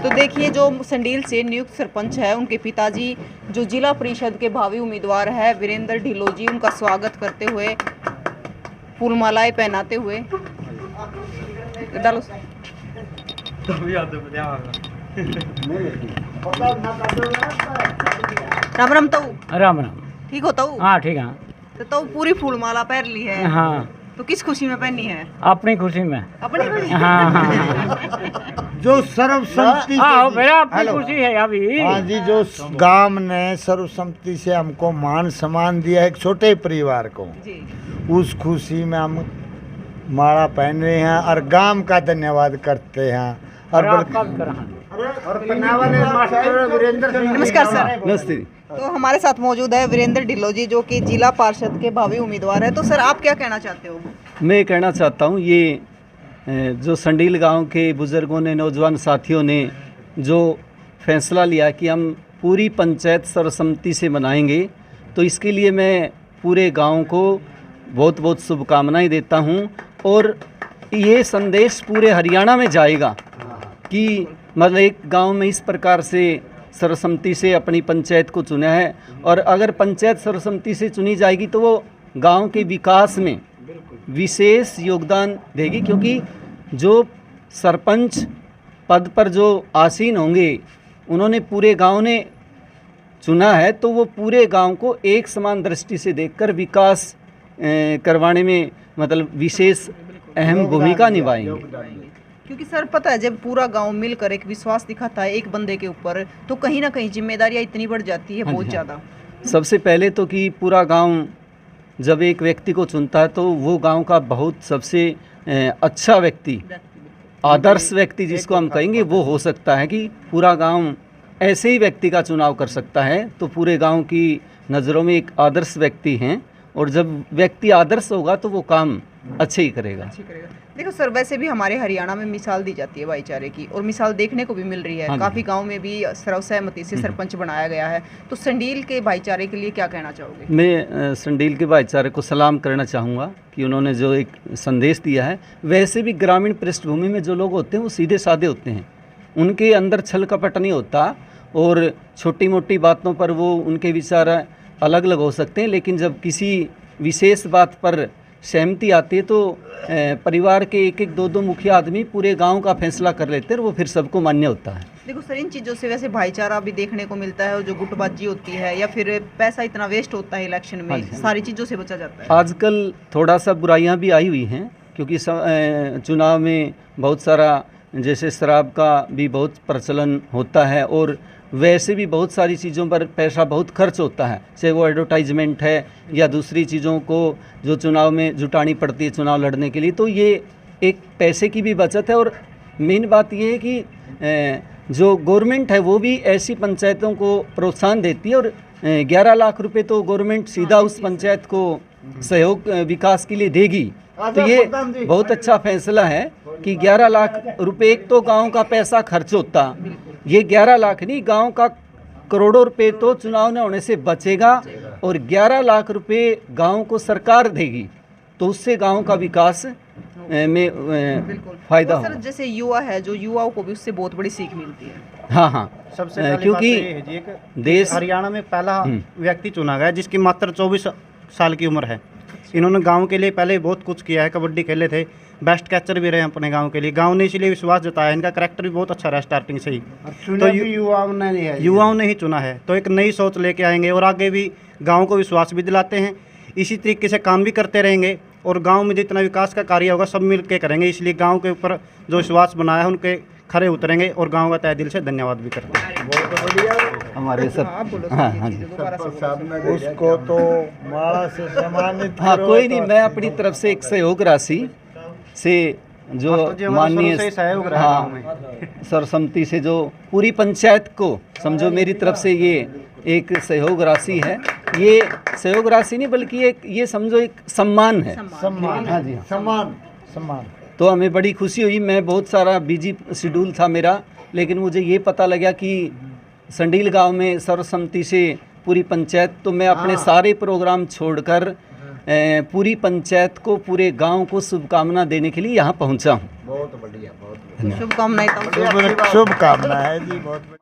तो देखिए जो संडील से नियुक्त सरपंच है उनके पिताजी जो जिला परिषद के भावी उम्मीदवार है वीरेंद्र ढिल्लों जी, उनका स्वागत करते हुए फूल मालाएं पहनाते हुए डालो। राम राम ताऊ। राम राम। ठीक हो ताऊ? हाँ ठीक है। तो ताऊ पूरी फूल माला पहन ली है। हाँ। तो किस खुशी में पहनी है? अपनी खुशी में। अपनी खुशी? हाँ हाँ। जो सर्वसम्मति हाँ मेरा अपनी खुशी है अभी। हाँ जी, जो गांव ने सर्वसम्मति से हमको मान सम्मान दिया है एक छोटे परिवार को जी। उस खुशी में हम माला पहन रहे हैं और गांव का धन्यवाद करते हैं। और नमस्कार सर। नमस्ते। तो हमारे साथ मौजूद है वीरेंद्र ढिल्लों जी जो कि जिला पार्षद के भावी उम्मीदवार है। तो सर आप क्या कहना चाहते हो? मैं कहना चाहता हूँ ये जो संडील गांव के बुज़ुर्गों ने, नौजवान साथियों ने जो फैसला लिया कि हम पूरी पंचायत सर्वसम्मति से मनाएंगे, तो इसके लिए मैं पूरे गांव को बहुत बहुत शुभकामनाएं देता हूं। और ये संदेश पूरे हरियाणा में जाएगा कि मतलब एक गांव में इस प्रकार से सर्वसम्मति से अपनी पंचायत को चुना है, और अगर पंचायत सर्वसम्मति से चुनी जाएगी तो वो गांव के विकास में विशेष योगदान देगी, क्योंकि जो सरपंच पद पर जो आसीन होंगे उन्होंने पूरे गांव ने चुना है, तो वो पूरे गांव को एक समान दृष्टि से देखकर विकास करवाने में मतलब विशेष अहम भूमिका निभाएंगे। क्योंकि सर पता है जब पूरा गांव मिलकर एक विश्वास दिखाता है एक बंदे के ऊपर, तो कहीं ना कहीं जिम्मेदारियां इतनी बढ़ जाती है बहुत ज़्यादा। सबसे पहले तो कि पूरा गांव जब एक व्यक्ति को चुनता है तो वो गांव का बहुत सबसे अच्छा व्यक्ति, आदर्श व्यक्ति जिसको हम कहेंगे, वो हो सकता है कि पूरा गांव ऐसे ही व्यक्ति का चुनाव कर सकता है। तो पूरे गांव की नज़रों में एक आदर्श व्यक्ति हैं, और जब व्यक्ति आदर्श होगा तो वो काम अच्छे ही करेगा। देखो सर, वैसे भी हमारे हरियाणा में मिसाल दी जाती है भाईचारे की, और मिसाल देखने को भी मिल रही है। काफ़ी गांव में भी सर्वसहमति से सरपंच बनाया गया है। तो संडील के भाईचारे के लिए क्या कहना चाहोगे? मैं संडील के भाईचारे को सलाम करना चाहूँगा कि उन्होंने जो एक संदेश दिया है। वैसे भी ग्रामीण पृष्ठभूमि में जो लोग होते हैं वो सीधे साधे होते हैं, उनके अंदर छल कपट नहीं होता, और छोटी मोटी बातों पर वो उनके विचार अलग अलग हो सकते हैं, लेकिन जब किसी विशेष बात पर सहमति आती है तो परिवार के एक एक दो दो मुखिया आदमी पूरे गांव का फैसला कर लेते हैं, और वो फिर सबको मान्य होता है। देखो सर, इन चीज़ों से वैसे भाईचारा भी देखने को मिलता है, और जो गुटबाजी होती है या फिर पैसा इतना वेस्ट होता है इलेक्शन में, सारी चीज़ों से बचा जाता है। आजकल थोड़ा सा बुराइयां भी आई हुई हैं, क्योंकि चुनाव में बहुत सारा जैसे शराब का भी बहुत प्रचलन होता है, और वैसे भी बहुत सारी चीज़ों पर पैसा बहुत खर्च होता है, चाहे वो एडवर्टाइजमेंट है या दूसरी चीज़ों को जो चुनाव में जुटानी पड़ती है चुनाव लड़ने के लिए। तो ये एक पैसे की भी बचत है, और मेन बात ये है कि जो गवर्नमेंट है वो भी ऐसी पंचायतों को प्रोत्साहन देती है, और 11 लाख रुपए तो गवर्नमेंट सीधा उस पंचायत को सहयोग विकास के लिए देगी। तो ये बहुत अच्छा फैसला है कि 11 लाख रुपए, एक तो गाँव का पैसा खर्च होता, ये 11 लाख नहीं, गांव का करोड़ों रुपए तो चुनाव न होने से बचेगा, और 11 लाख रुपए गांव को सरकार देगी, तो उससे गांव का विकास में फायदा होगा। सर जैसे युवा है, जो युवाओं को भी उससे बहुत बड़ी सीख मिलती है। हाँ हाँ, सबसे पहली क्योंकि बात तो ये है कि देश हरियाणा में पहला व्यक्ति चुना गया जिसकी मात्र 24 साल की उम्र है। इन्होंने गांव के लिए पहले बहुत कुछ किया है, कबड्डी खेले थे, बेस्ट कैचर भी रहे अपने गांव के लिए। गांव ने इसलिए विश्वास जताया, इनका करैक्टर भी बहुत अच्छा रहा स्टार्टिंग से ही, तो युवाओं ने ही चुना है। तो एक नई सोच लेके आएंगे, और आगे भी गांव को विश्वास भी दिलाते हैं, इसी तरीके से काम भी करते रहेंगे, और गांव में जितना विकास का कार्य होगा सब मिल के करेंगे। इसलिए गांव के ऊपर जो विश्वास बनाया है उनके खरे उतरेंगे, और गांव का तहे दिल से धन्यवाद भी करते हैं। हमारे सब उसको तो माला से सम्मानित। हाँ, कोई नहीं, मैं अपनी तरफ से एक सहयोग राशि से जो माननीय सर्वसम्मति से जो पूरी पंचायत को समझो, मेरी तरफ से ये एक सहयोग राशि है। ये सहयोग राशि नहीं बल्कि एक ये समझो एक सम्मान है। सम्मान। हाँ जी, सम्मान सम्मान। तो हमें बड़ी खुशी हुई। मैं बहुत सारा बिजी शेड्यूल था मेरा, लेकिन मुझे ये पता लगा कि संडील गांव में सर्वसम्मति से पूरी पंचायत, तो मैं अपने सारे प्रोग्राम छोड़कर पूरी पंचायत को, पूरे गांव को शुभकामना देने के लिए यहाँ पहुँचा हूँ। बहुत बढ़िया, बहुत बढ़िया। धन्यवाद। शुभकामनाएं। शुभकामना है जी बहुत।